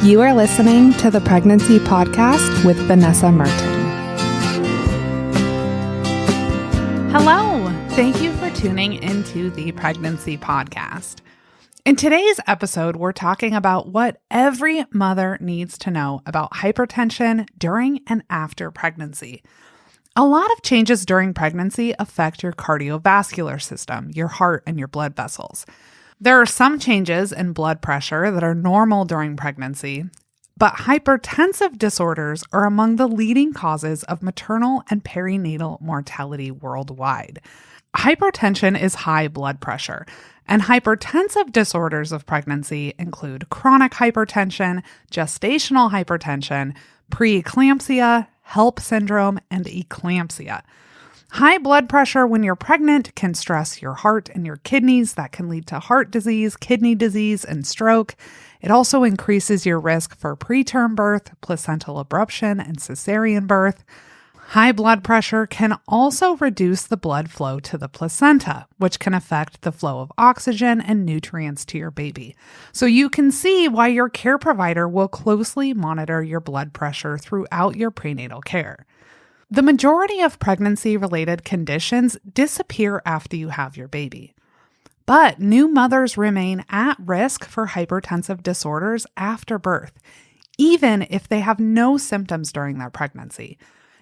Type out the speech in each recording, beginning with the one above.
You are listening to the Pregnancy Podcast with Vanessa Merton. Hello! Thank you for tuning into the Pregnancy Podcast. In today's episode, we're talking about what every mother needs to know about hypertension during and after pregnancy. A lot of changes during pregnancy affect your cardiovascular system, your heart, and your blood vessels. There are some changes in blood pressure that are normal during pregnancy, but hypertensive disorders are among the leading causes of maternal and perinatal mortality worldwide. Hypertension is high blood pressure, and hypertensive disorders of pregnancy include chronic hypertension, gestational hypertension, preeclampsia, HELLP syndrome, and eclampsia. High blood pressure when you're pregnant can stress your heart and your kidneys. That can lead to heart disease, kidney disease, and stroke. It also increases your risk for preterm birth, placental abruption, and cesarean birth. High blood pressure can also reduce the blood flow to the placenta, which can affect the flow of oxygen and nutrients to your baby. So you can see why your care provider will closely monitor your blood pressure throughout your prenatal care. The majority of pregnancy-related conditions disappear after you have your baby. But new mothers remain at risk for hypertensive disorders after birth, even if they have no symptoms during their pregnancy.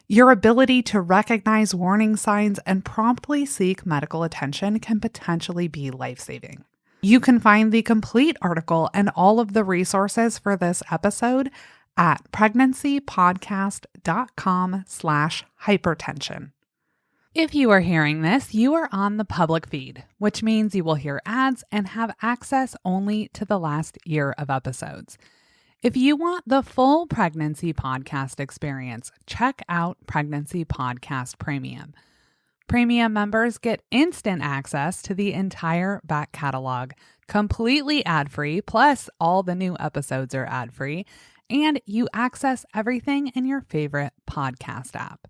Your ability to recognize warning signs and promptly seek medical attention can potentially be life-saving. You can find the complete article and all of the resources for this episode at pregnancypodcast.com/hypertension. If you are hearing this, you are on the public feed, which means you will hear ads and have access only to the last year of episodes. If you want the full Pregnancy Podcast experience, check out Pregnancy Podcast Premium. Premium members get instant access to the entire back catalog, completely ad-free, plus all the new episodes are ad-free, and you access everything in your favorite podcast app.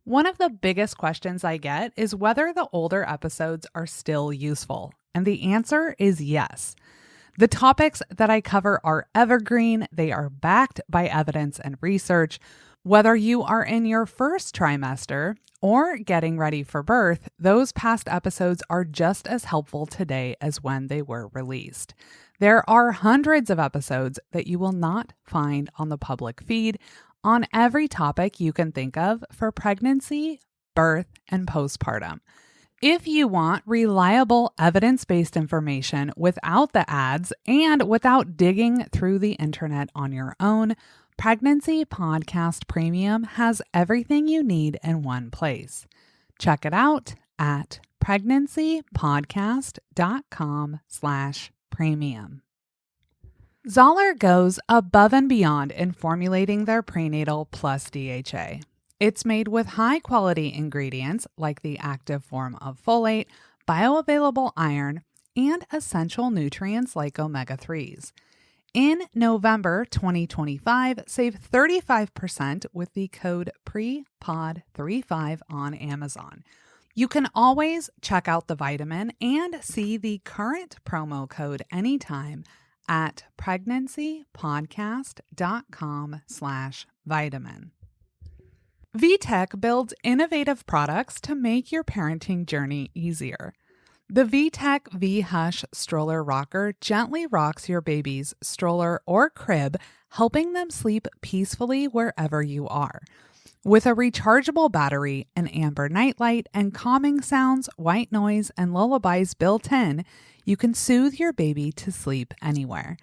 One of the biggest questions I get is whether the older episodes are still useful, and the answer is yes. The topics that I cover are evergreen, they are backed by evidence and research. Whether you are in your first trimester or getting ready for birth, those past episodes are just as helpful today as when they were released. There are hundreds of episodes that you will not find on the public feed on every topic you can think of for pregnancy, birth, and postpartum. If you want reliable evidence-based information without the ads and without digging through the internet on your own, Pregnancy Podcast Premium has everything you need in one place. Check it out at pregnancypodcast.com/premium. Zoller goes above and beyond in formulating their prenatal plus DHA. It's made with high-quality ingredients like the active form of folate, bioavailable iron, and essential nutrients like omega-3s. In November 2025, save 35% with the code PREPOD35 on Amazon. You can always check out the vitamin and see the current promo code anytime at pregnancypodcast.com/vitamin. VTech builds innovative products to make your parenting journey easier. The VTech V-Hush stroller rocker gently rocks your baby's stroller or crib, helping them sleep peacefully wherever you are. With a rechargeable battery, an amber nightlight, and calming sounds, white noise, and lullabies built in, you can soothe your baby to sleep anywhere.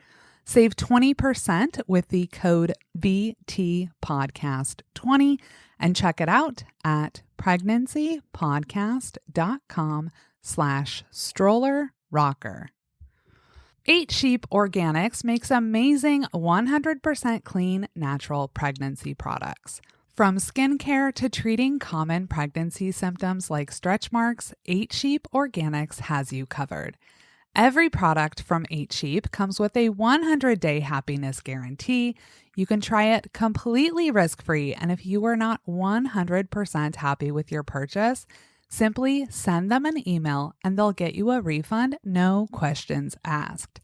Save 20% with the code VTPodcast20 and check it out at pregnancypodcast.com/stroller rocker. 8 Sheep Organics makes amazing 100% clean, natural pregnancy products. From skincare to treating common pregnancy symptoms like stretch marks, 8 Sheep Organics has you covered. Every product from 8 Sheep comes with a 100-day happiness guarantee. You can try it completely risk-free, and if you are not 100% happy with your purchase, Simply send them an email and they'll get you a refund, no questions asked.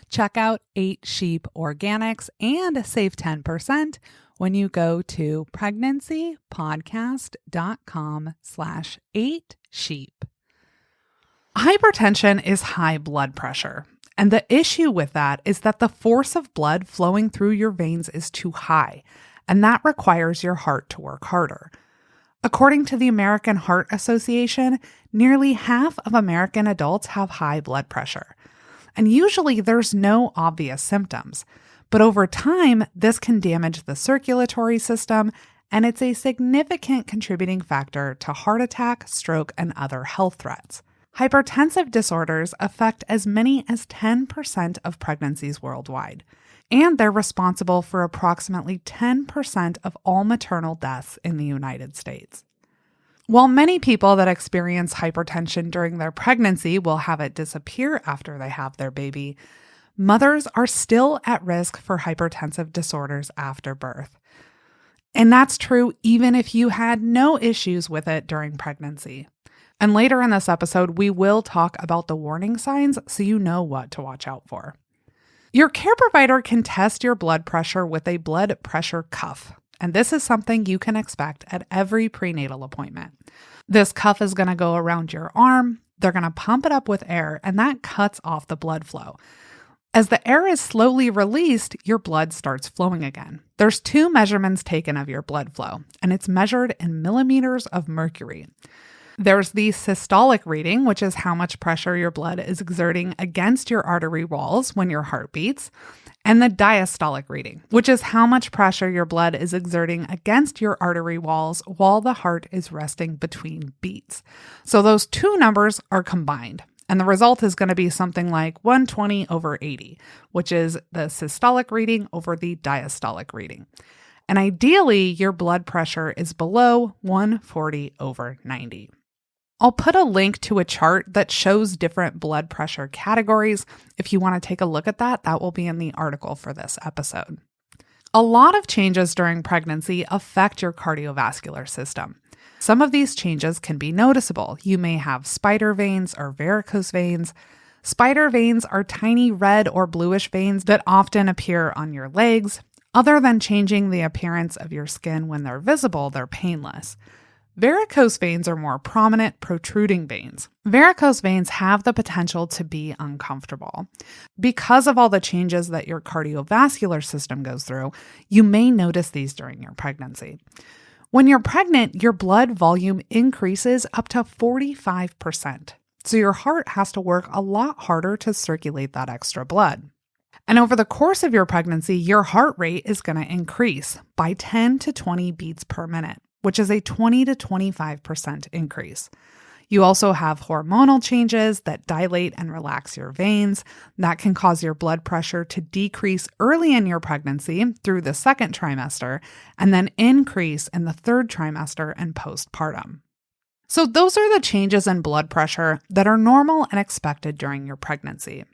Check out 8 Sheep Organics and save 10% when you go to preggancypodcast.com/8sheep. Hypertension is high blood pressure. And the issue with that is that the force of blood flowing through your veins is too high, and that requires your heart to work harder. According to the American Heart Association, nearly half of American adults have high blood pressure. And usually there's no obvious symptoms. But over time, this can damage the circulatory system, and it's a significant contributing factor to heart attack, stroke, and other health threats. Hypertensive disorders affect as many as 10% of pregnancies worldwide, and they're responsible for approximately 10% of all maternal deaths in the United States. While many people that experience hypertension during their pregnancy will have it disappear after they have their baby, mothers are still at risk for hypertensive disorders after birth. And that's true even if you had no issues with it during pregnancy. And later in this episode, we will talk about the warning signs so you know what to watch out for. Your care provider can test your blood pressure with a blood pressure cuff. And this is something you can expect at every prenatal appointment. This cuff is going to go around your arm. They're going to pump it up with air, and that cuts off the blood flow. As the air is slowly released, your blood starts flowing again. There's 2 measurements taken of your blood flow, and it's measured in millimeters of mercury. There's the systolic reading, which is how much pressure your blood is exerting against your artery walls when your heart beats, and the diastolic reading, which is how much pressure your blood is exerting against your artery walls while the heart is resting between beats. So those 2 numbers are combined, and the result is going to be something like 120/80, which is the systolic reading over the diastolic reading. And ideally, your blood pressure is below 140/90. I'll put a link to a chart that shows different blood pressure categories. If you want to take a look at that, that will be in the article for this episode. A lot of changes during pregnancy affect your cardiovascular system. Some of these changes can be noticeable. You may have spider veins or varicose veins. Spider veins are tiny red or bluish veins that often appear on your legs. Other than changing the appearance of your skin when they're visible, they're painless. Varicose veins are more prominent, protruding veins. Varicose veins have the potential to be uncomfortable. Because of all the changes that your cardiovascular system goes through, you may notice these during your pregnancy. When you're pregnant, your blood volume increases up to 45%. So your heart has to work a lot harder to circulate that extra blood. And over the course of your pregnancy, your heart rate is going to increase by 10 to 20 beats per minute, which is a 20 to 25% increase. You also have hormonal changes that dilate and relax your veins. That can cause your blood pressure to decrease early in your pregnancy through the 2nd trimester and then increase in the 3rd trimester and postpartum. So those are the changes in blood pressure that are normal and expected during your pregnancy.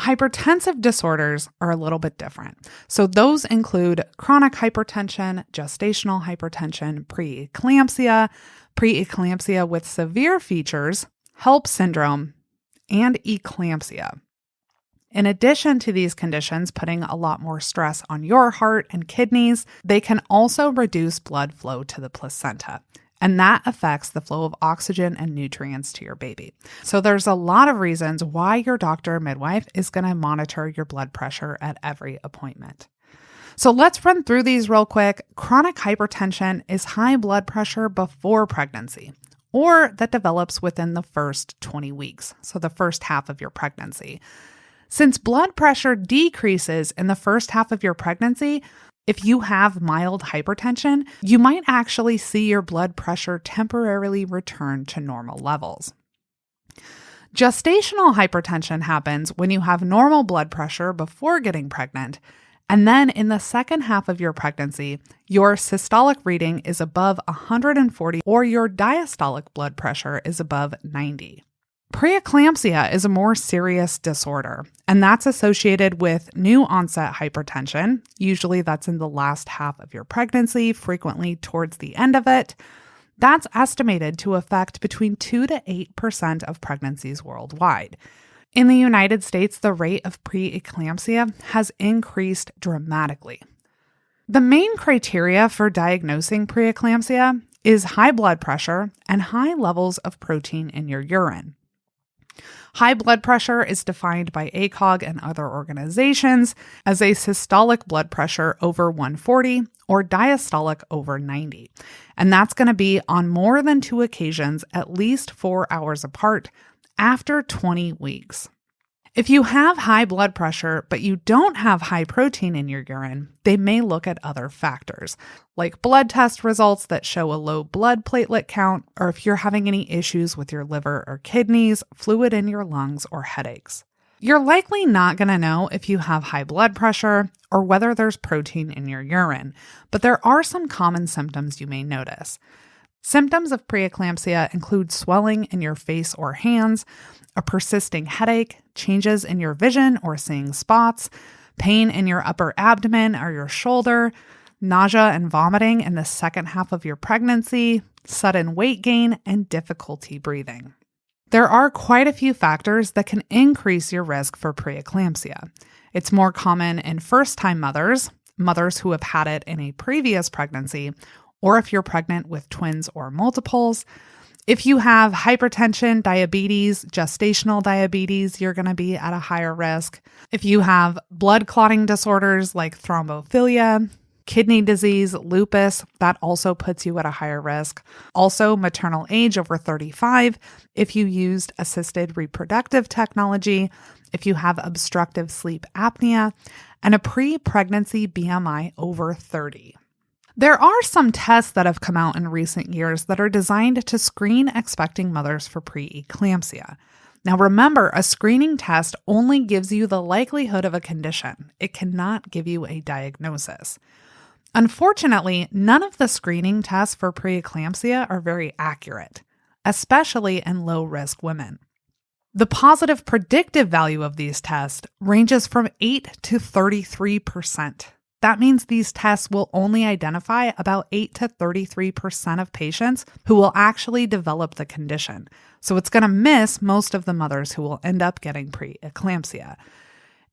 Hypertensive disorders are a little bit different. So those include chronic hypertension, gestational hypertension, preeclampsia with severe features, HELLP syndrome, and eclampsia. In addition to these conditions putting a lot more stress on your heart and kidneys, they can also reduce blood flow to the placenta. And that affects the flow of oxygen and nutrients to your baby. So there's a lot of reasons why your doctor or midwife is going to monitor your blood pressure at every appointment. So let's run through these real quick. Chronic hypertension is high blood pressure before pregnancy, or that develops within the first 20 weeks, so the first half of your pregnancy. Since blood pressure decreases in the first half of your pregnancy, if you have mild hypertension, you might actually see your blood pressure temporarily return to normal levels. Gestational hypertension happens when you have normal blood pressure before getting pregnant, and then in the second half of your pregnancy, your systolic reading is above 140 or your diastolic blood pressure is above 90. Preeclampsia is a more serious disorder, and that's associated with new onset hypertension. Usually that's in the last half of your pregnancy, frequently towards the end of it. That's estimated to affect between 2 to 8% of pregnancies worldwide. In the United States, the rate of preeclampsia has increased dramatically. The main criteria for diagnosing preeclampsia is high blood pressure and high levels of protein in your urine. High blood pressure is defined by ACOG and other organizations as a systolic blood pressure over 140 or diastolic over 90. And that's going to be on more than 2 occasions at least 4 hours apart after 20 weeks. If you have high blood pressure, but you don't have high protein in your urine, they may look at other factors, like blood test results that show a low blood platelet count, or if you're having any issues with your liver or kidneys, fluid in your lungs, or headaches. You're likely not going to know if you have high blood pressure or whether there's protein in your urine, but there are some common symptoms you may notice. Symptoms of preeclampsia include swelling in your face or hands, a persisting headache, changes in your vision or seeing spots, pain in your upper abdomen or your shoulder, nausea and vomiting in the second half of your pregnancy, sudden weight gain, and difficulty breathing. There are quite a few factors that can increase your risk for preeclampsia. It's more common in first-time mothers who have had it in a previous pregnancy, or if you're pregnant with twins or multiples. If you have hypertension, diabetes, gestational diabetes, you're going to be at a higher risk. If you have blood clotting disorders like thrombophilia, kidney disease, lupus, that also puts you at a higher risk. Also, maternal age over 35, if you used assisted reproductive technology, if you have obstructive sleep apnea, and a pre-pregnancy BMI over 30. There are some tests that have come out in recent years that are designed to screen expecting mothers for preeclampsia. Now remember, a screening test only gives you the likelihood of a condition. It cannot give you a diagnosis. Unfortunately, none of the screening tests for preeclampsia are very accurate, especially in low-risk women. The positive predictive value of these tests ranges from 8 to 33%. That means these tests will only identify about 8 to 33% of patients who will actually develop the condition. So it's going to miss most of the mothers who will end up getting preeclampsia.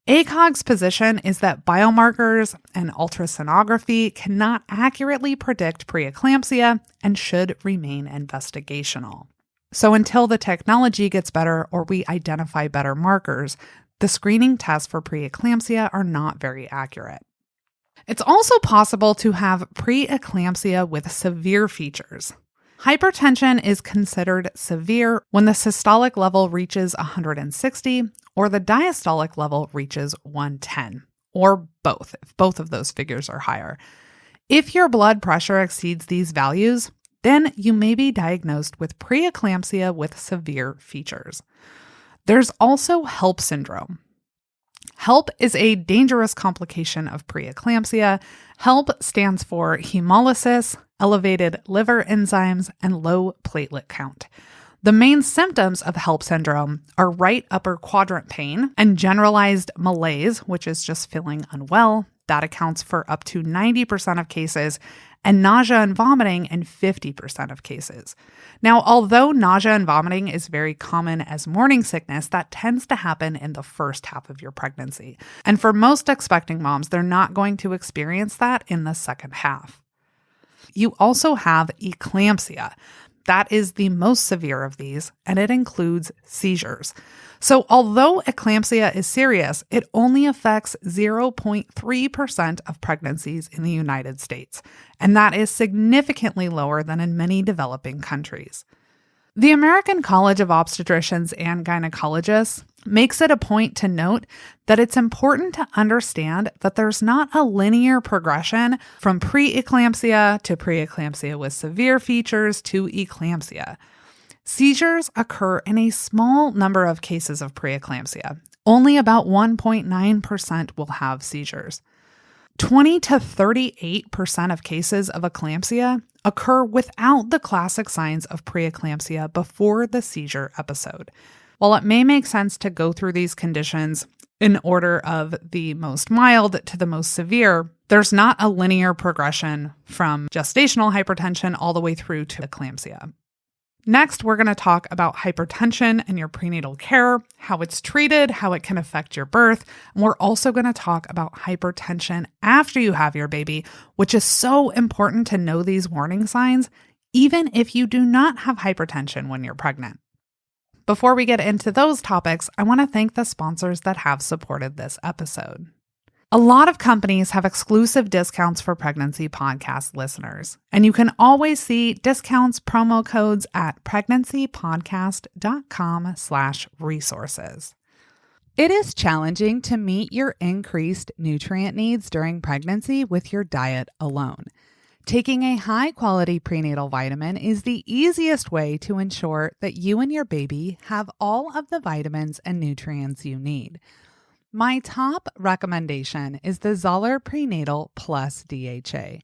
ACOG's position is that biomarkers and ultrasonography cannot accurately predict preeclampsia and should remain investigational. So until the technology gets better or we identify better markers, the screening tests for preeclampsia are not very accurate. It's also possible to have preeclampsia with severe features. Hypertension is considered severe when the systolic level reaches 160 or the diastolic level reaches 110, or both, if both of those figures are higher. If your blood pressure exceeds these values, then you may be diagnosed with preeclampsia with severe features. There's also HELLP syndrome. HELLP is a dangerous complication of preeclampsia. HELLP stands for hemolysis, elevated liver enzymes, and low platelet count. The main symptoms of HELLP syndrome are right upper quadrant pain and generalized malaise, which is just feeling unwell. That accounts for up to 90% of cases, and nausea and vomiting in 50% of cases. Now, although nausea and vomiting is very common as morning sickness, that tends to happen in the first half of your pregnancy. And for most expecting moms, they're not going to experience that in the second half. You also have eclampsia. That is the most severe of these, and it includes seizures. So although eclampsia is serious, it only affects 0.3% of pregnancies in the United States, and that is significantly lower than in many developing countries. The American College of Obstetricians and Gynecologists makes it a point to note that it's important to understand that there's not a linear progression from preeclampsia to preeclampsia with severe features to eclampsia. Seizures occur in a small number of cases of preeclampsia. Only about 1.9% will have seizures. 20 to 38% of cases of eclampsia occur without the classic signs of preeclampsia before the seizure episode. While it may make sense to go through these conditions in order of the most mild to the most severe. There's not a linear progression from gestational hypertension all the way through to eclampsia. Next, we're going to talk about hypertension and your prenatal care, how it's treated, how it can affect your birth. And we're also going to talk about hypertension after you have your baby, which is so important to know these warning signs, even if you do not have hypertension when you're pregnant. Before we get into those topics, I want to thank the sponsors that have supported this episode. A lot of companies have exclusive discounts for pregnancy podcast listeners, and you can always see discounts, promo codes at preggancypodcast.com/resources. It is challenging to meet your increased nutrient needs during pregnancy with your diet alone. Taking a high-quality prenatal vitamin is the easiest way to ensure that you and your baby have all of the vitamins and nutrients you need. My top recommendation is the Zoller Prenatal Plus DHA.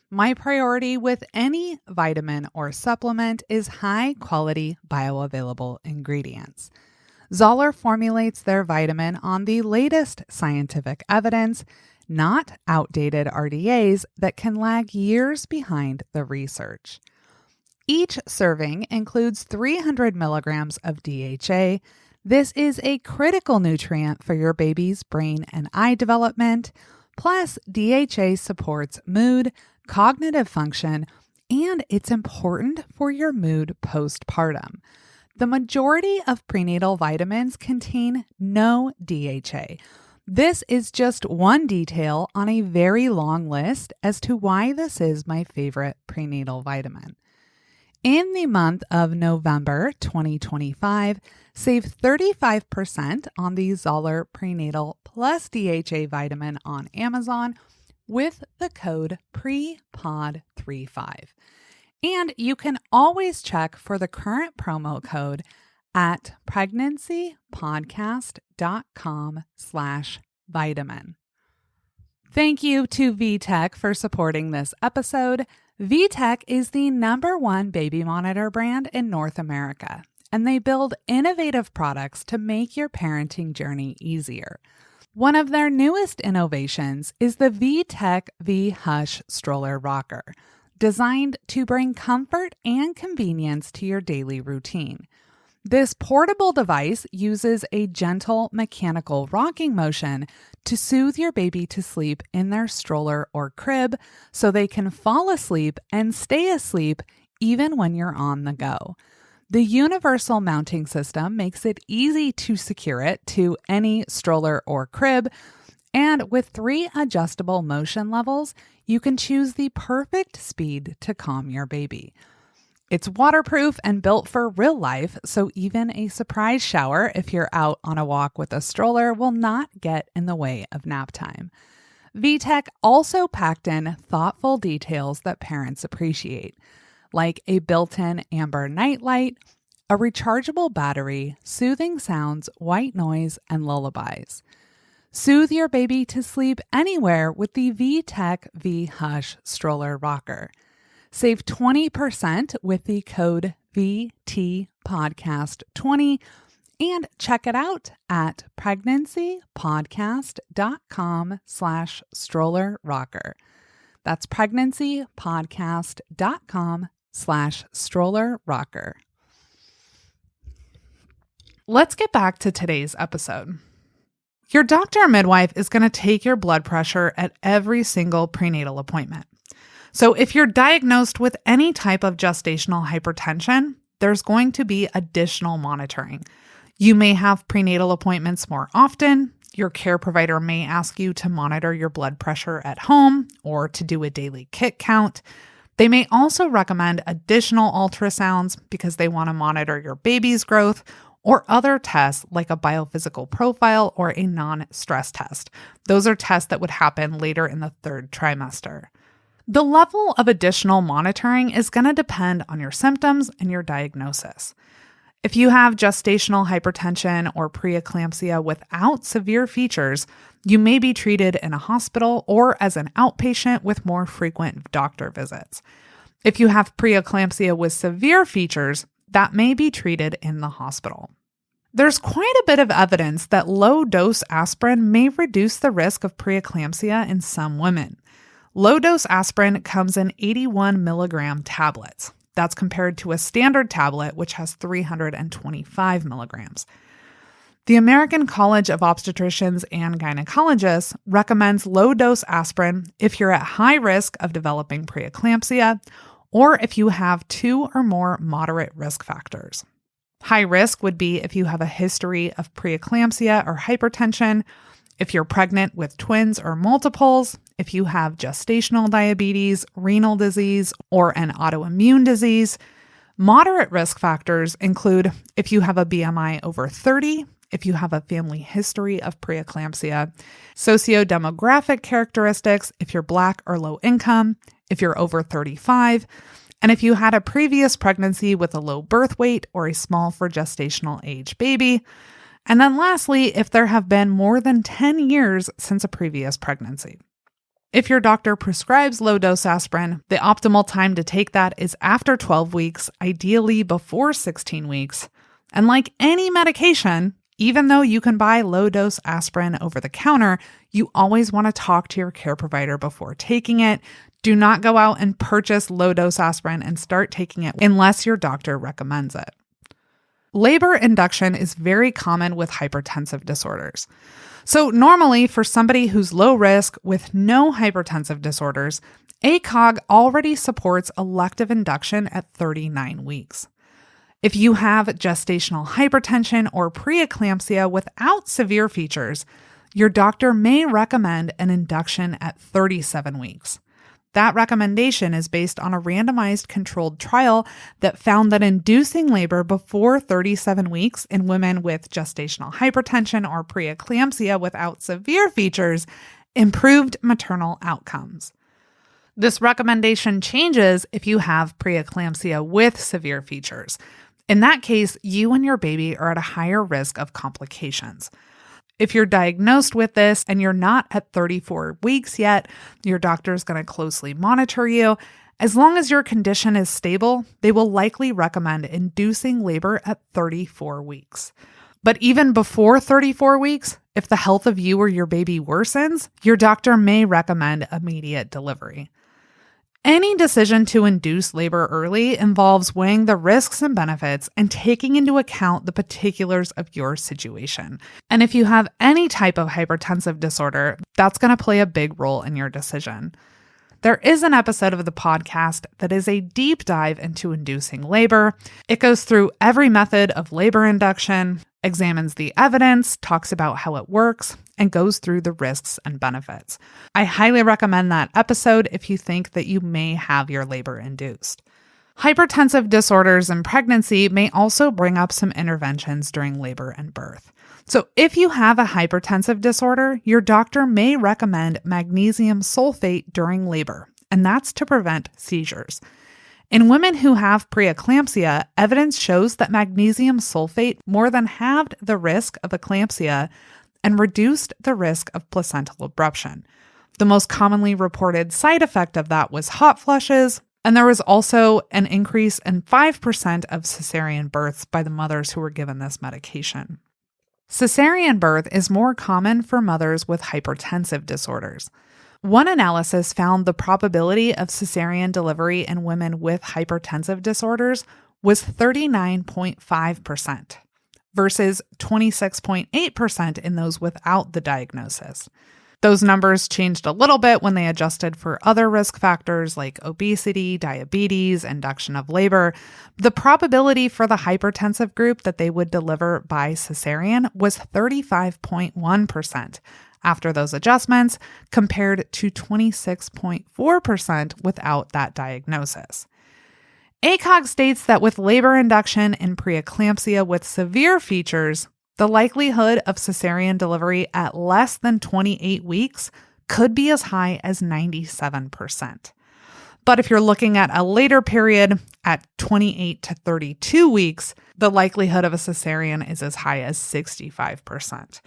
My priority with any vitamin or supplement is high-quality bioavailable ingredients. Zoller formulates their vitamin on the latest scientific evidence, not outdated RDAs that can lag years behind the research. Each serving includes 300 milligrams of DHA. This is a critical nutrient for your baby's brain and eye development. Plus, DHA supports mood, cognitive function, and it's important for your mood postpartum. The majority of prenatal vitamins contain no DHA. This is just one detail on a very long list as to why this is my favorite prenatal vitamin. In the month of November 2025, save 35% on the Zoller Prenatal Plus DHA vitamin on Amazon with the code PREPOD35. And you can always check for the current promo code at preggancypodcast.com/vitamin. Thank you to VTech for supporting this episode. VTech is the #1 baby monitor brand in North America, and they build innovative products to make your parenting journey easier. One of their newest innovations is the VTech V-Hush stroller rocker, designed to bring comfort and convenience to your daily routine. This portable device uses a gentle mechanical rocking motion to soothe your baby to sleep in their stroller or crib so they can fall asleep and stay asleep even when you're on the go. The universal mounting system makes it easy to secure it to any stroller or crib, and with 3 adjustable motion levels, you can choose the perfect speed to calm your baby. It's waterproof and built for real life, so even a surprise shower if you're out on a walk with a stroller will not get in the way of nap time. VTech also packed in thoughtful details that parents appreciate, like a built-in amber nightlight, a rechargeable battery, soothing sounds, white noise, and lullabies. Soothe your baby to sleep anywhere with the VTech V-Hush stroller rocker. Save 20% with the code VTPodcast20 and check it out at preggancypodcast.com/stroller rocker. That's preggancypodcast.com/stroller rocker. Let's get back to today's episode. Your doctor or midwife is going to take your blood pressure at every single prenatal appointment. So if you're diagnosed with any type of gestational hypertension, there's going to be additional monitoring. You may have prenatal appointments more often. Your care provider may ask you to monitor your blood pressure at home or to do a daily kit count. They may also recommend additional ultrasounds because they want to monitor your baby's growth or other tests like a biophysical profile or a non-stress test. Those are tests that would happen later in the 3rd trimester. The level of additional monitoring is going to depend on your symptoms and your diagnosis. If you have gestational hypertension or preeclampsia without severe features, you may be treated in a hospital or as an outpatient with more frequent doctor visits. If you have preeclampsia with severe features, that may be treated in the hospital. There's quite a bit of evidence that low-dose aspirin may reduce the risk of preeclampsia in some women. Low-dose aspirin comes in 81 milligram tablets. That's compared to a standard tablet, which has 325 milligrams. The American College of Obstetricians and Gynecologists recommends low-dose aspirin if you're at high risk of developing preeclampsia or if you have 2 or more moderate risk factors. High risk would be if you have a history of preeclampsia or hypertension, if you're pregnant with twins or multiples, if you have gestational diabetes, renal disease, or an autoimmune disease. Moderate risk factors include if you have a BMI over 30, if you have a family history of preeclampsia, sociodemographic characteristics, if you're Black or low income, if you're over 35, and if you had a previous pregnancy with a low birth weight or a small for gestational age baby. And then lastly, if there have been more than 10 years since a previous pregnancy. If your doctor prescribes low-dose aspirin, the optimal time to take that is after 12 weeks, ideally before 16 weeks. And like any medication, even though you can buy low-dose aspirin over the counter, you always want to talk to your care provider before taking it. Do not go out and purchase low-dose aspirin and start taking it unless your doctor recommends it. Labor induction is very common with hypertensive disorders. So normally for somebody who's low risk with no hypertensive disorders, ACOG already supports elective induction at 39 weeks. If you have gestational hypertension or preeclampsia without severe features, your doctor may recommend an induction at 37 weeks. That recommendation is based on a randomized controlled trial that found that inducing labor before 37 weeks in women with gestational hypertension or preeclampsia without severe features improved maternal outcomes. This recommendation changes if you have preeclampsia with severe features. In that case, you and your baby are at a higher risk of complications. If you're diagnosed with this and you're not at 34 weeks yet, your doctor is going to closely monitor you. As long as your condition is stable, they will likely recommend inducing labor at 34 weeks. But even before 34 weeks, if the health of you or your baby worsens, your doctor may recommend immediate delivery. Any decision to induce labor early involves weighing the risks and benefits and taking into account the particulars of your situation. And if you have any type of hypertensive disorder, that's going to play a big role in your decision. There is an episode of the podcast that is a deep dive into inducing labor. It goes through every method of labor induction, examines the evidence, talks about how it works, and goes through the risks and benefits. I highly recommend that episode if you think that you may have your labor induced. Hypertensive disorders in pregnancy may also bring up some interventions during labor and birth. So if you have a hypertensive disorder, your doctor may recommend magnesium sulfate during labor, and that's to prevent seizures. In women who have preeclampsia, evidence shows that magnesium sulfate more than halved the risk of eclampsia and reduced the risk of placental abruption. The most commonly reported side effect of that was hot flushes, and there was also an increase in 5% of cesarean births by the mothers who were given this medication. Cesarean birth is more common for mothers with hypertensive disorders. One analysis found the probability of cesarean delivery in women with hypertensive disorders was 39.5% versus 26.8% in those without the diagnosis. Those numbers changed a little bit when they adjusted for other risk factors like obesity, diabetes, induction of labor. The probability for the hypertensive group that they would deliver by cesarean was 35.1% after those adjustments, compared to 26.4% without that diagnosis. ACOG states that with labor induction in preeclampsia with severe features, the likelihood of cesarean delivery at less than 28 weeks could be as high as 97%. But if you're looking at a later period at 28 to 32 weeks, the likelihood of a cesarean is as high as 65%.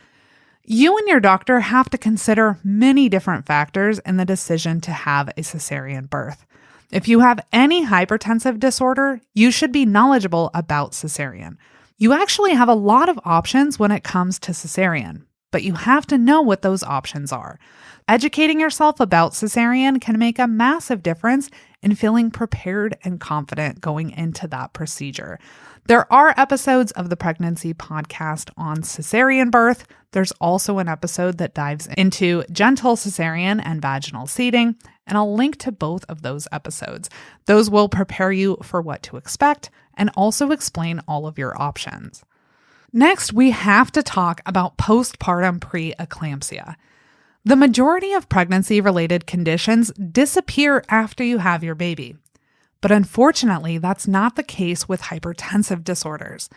You and your doctor have to consider many different factors in the decision to have a cesarean birth. If you have any hypertensive disorder, you should be knowledgeable about cesarean. You actually have a lot of options when it comes to cesarean, but you have to know what those options are. Educating yourself about cesarean can make a massive difference in feeling prepared and confident going into that procedure. There are episodes of the Pregnancy podcast on cesarean birth. There's also an episode that dives into gentle cesarean and vaginal seeding, and I'll link to both of those episodes. Those will prepare you for what to expect and also explain all of your options. Next, we have to talk about postpartum preeclampsia. The majority of pregnancy-related conditions disappear after you have your baby. But unfortunately, that's not the case with hypertensive disorders.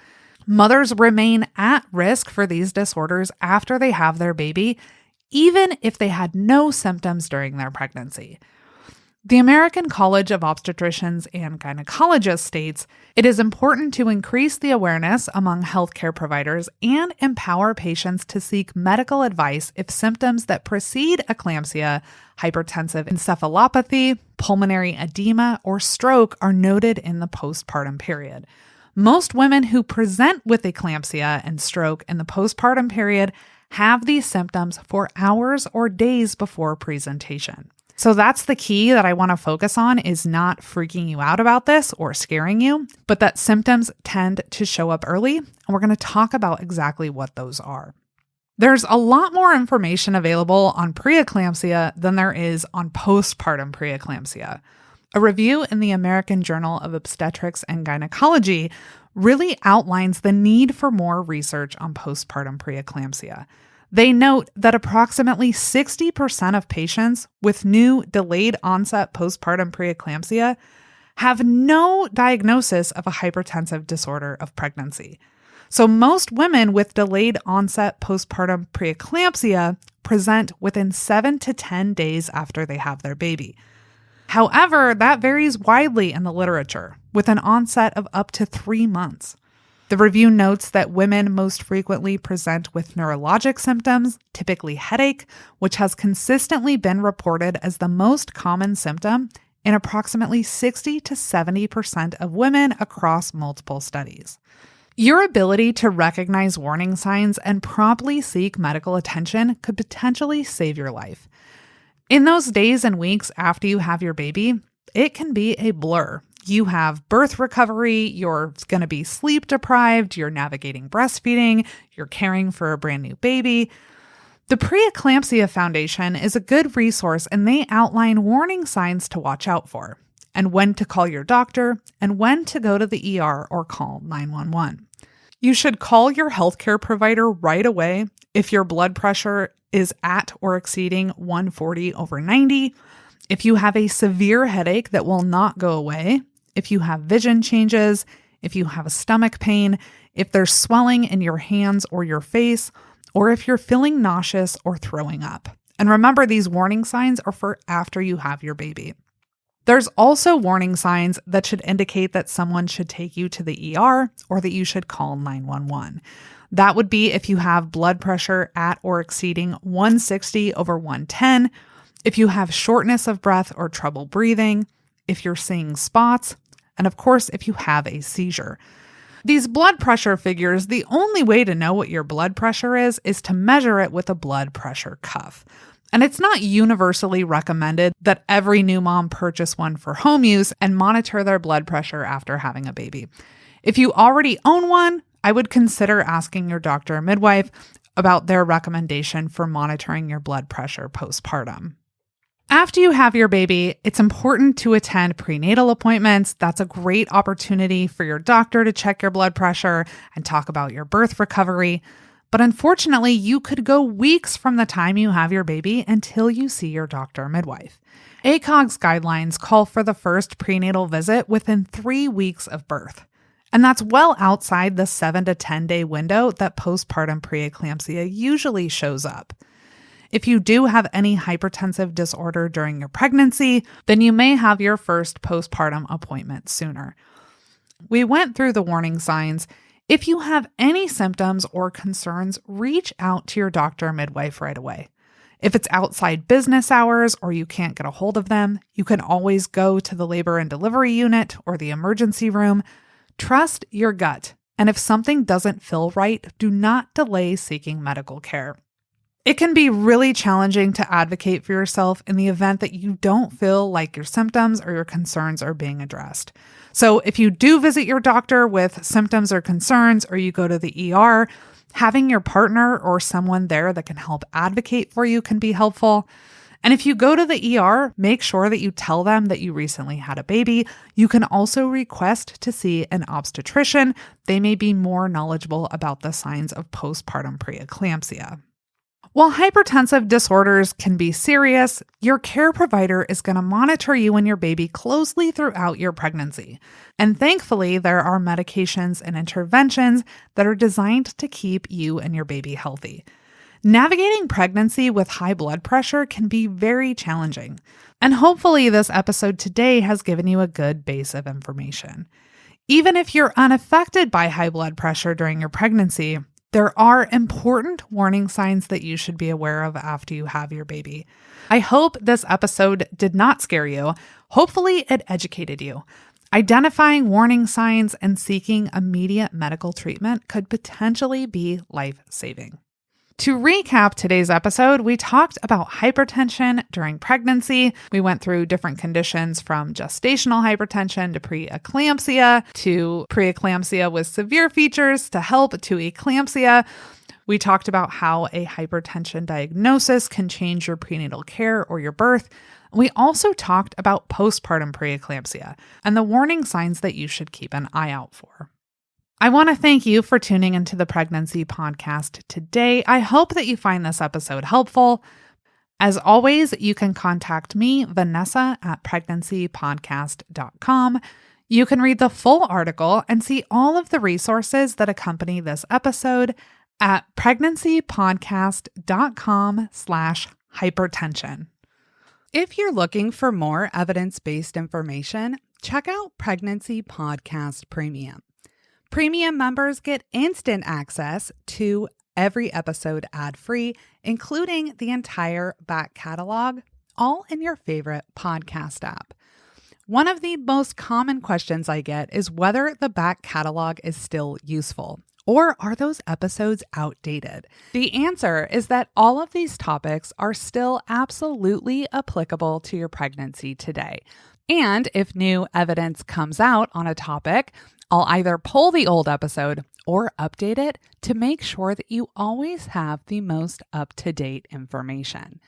Mothers remain at risk for these disorders after they have their baby, even if they had no symptoms during their pregnancy. The American College of Obstetricians and Gynecologists states it is important to increase the awareness among healthcare providers and empower patients to seek medical advice if symptoms that precede eclampsia, hypertensive encephalopathy, pulmonary edema, or stroke are noted in the postpartum period. Most women who present with eclampsia and stroke in the postpartum period have these symptoms for hours or days before presentation. So that's the key that I want to focus on, is not freaking you out about this or scaring you, but that symptoms tend to show up early, and we're going to talk about exactly what those are. There's a lot more information available on preeclampsia than there is on postpartum preeclampsia. A review in the American Journal of Obstetrics and Gynecology really outlines the need for more research on postpartum preeclampsia. They note that approximately 60% of patients with new delayed onset postpartum preeclampsia have no diagnosis of a hypertensive disorder of pregnancy. So most women with delayed onset postpartum preeclampsia present within 7 to 10 days after they have their baby. However, that varies widely in the literature, with an onset of up to 3 months. The review notes that women most frequently present with neurologic symptoms, typically headache, which has consistently been reported as the most common symptom in approximately 60 to 70% of women across multiple studies. Your ability to recognize warning signs and promptly seek medical attention could potentially save your life. In those days and weeks after you have your baby, it can be a blur. You have birth recovery, you're going to be sleep deprived, you're navigating breastfeeding, you're caring for a brand new baby. The Preeclampsia Foundation is a good resource, and they outline warning signs to watch out for, and when to call your doctor, and when to go to the ER or call 911. You should call your healthcare provider right away if your blood pressure is at or exceeding 140/90, if you have a severe headache that will not go away, if you have vision changes, if you have a stomach pain, if there's swelling in your hands or your face, or if you're feeling nauseous or throwing up. And remember, these warning signs are for after you have your baby. There's also warning signs that should indicate that someone should take you to the ER or that you should call 911. That would be if you have blood pressure at or exceeding 160/110, if you have shortness of breath or trouble breathing, if you're seeing spots, and of course, if you have a seizure. These blood pressure figures, the only way to know what your blood pressure is to measure it with a blood pressure cuff. And it's not universally recommended that every new mom purchase one for home use and monitor their blood pressure after having a baby. If you already own one, I would consider asking your doctor or midwife about their recommendation for monitoring your blood pressure postpartum. After you have your baby, it's important to attend prenatal appointments. That's a great opportunity for your doctor to check your blood pressure and talk about your birth recovery. But unfortunately, you could go weeks from the time you have your baby until you see your doctor or midwife. ACOG's guidelines call for the first prenatal visit within 3 weeks of birth. And that's well outside the 7 to 10 day window that postpartum preeclampsia usually shows up. If you do have any hypertensive disorder during your pregnancy, then you may have your first postpartum appointment sooner. We went through the warning signs. If you have any symptoms or concerns, reach out to your doctor or midwife right away. If it's outside business hours or you can't get a hold of them, you can always go to the labor and delivery unit or the emergency room. Trust your gut. And if something doesn't feel right, do not delay seeking medical care. It can be really challenging to advocate for yourself in the event that you don't feel like your symptoms or your concerns are being addressed. So if you do visit your doctor with symptoms or concerns, or you go to the ER, having your partner or someone there that can help advocate for you can be helpful. And if you go to the ER, make sure that you tell them that you recently had a baby. You can also request to see an obstetrician. They may be more knowledgeable about the signs of postpartum preeclampsia. While hypertensive disorders can be serious, your care provider is going to monitor you and your baby closely throughout your pregnancy. And thankfully, there are medications and interventions that are designed to keep you and your baby healthy. Navigating pregnancy with high blood pressure can be very challenging. And hopefully, this episode today has given you a good base of information. Even if you're unaffected by high blood pressure during your pregnancy, there are important warning signs that you should be aware of after you have your baby. I hope this episode did not scare you. Hopefully, it educated you. Identifying warning signs and seeking immediate medical treatment could potentially be life-saving. To recap today's episode, we talked about hypertension during pregnancy. We went through different conditions from gestational hypertension to preeclampsia to preeclampsia with severe features to HELLP to eclampsia. We talked about how a hypertension diagnosis can change your prenatal care or your birth. We also talked about postpartum preeclampsia and the warning signs that you should keep an eye out for. I want to thank you for tuning into the Pregnancy Podcast today. I hope that you find this episode helpful. As always, you can contact me, Vanessa, at preggancypodcast.com. You can read the full article and see all of the resources that accompany this episode at preggancypodcast.com/hypertension. If you're looking for more evidence-based information, check out Pregnancy Podcast Premium. Premium members get instant access to every episode ad-free, including the entire back catalog, all in your favorite podcast app. One of the most common questions I get is whether the back catalog is still useful, or are those episodes outdated? The answer is that all of these topics are still absolutely applicable to your pregnancy today. And if new evidence comes out on a topic, I'll either pull the old episode or update it to make sure that you always have the most up-to-date information.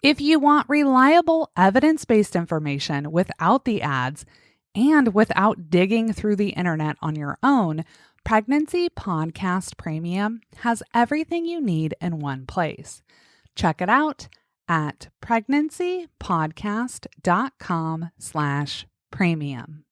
If you want reliable evidence-based information without the ads and without digging through the internet on your own, Pregnancy Podcast Premium has everything you need in one place. Check it out at preggancypodcast.com/premium.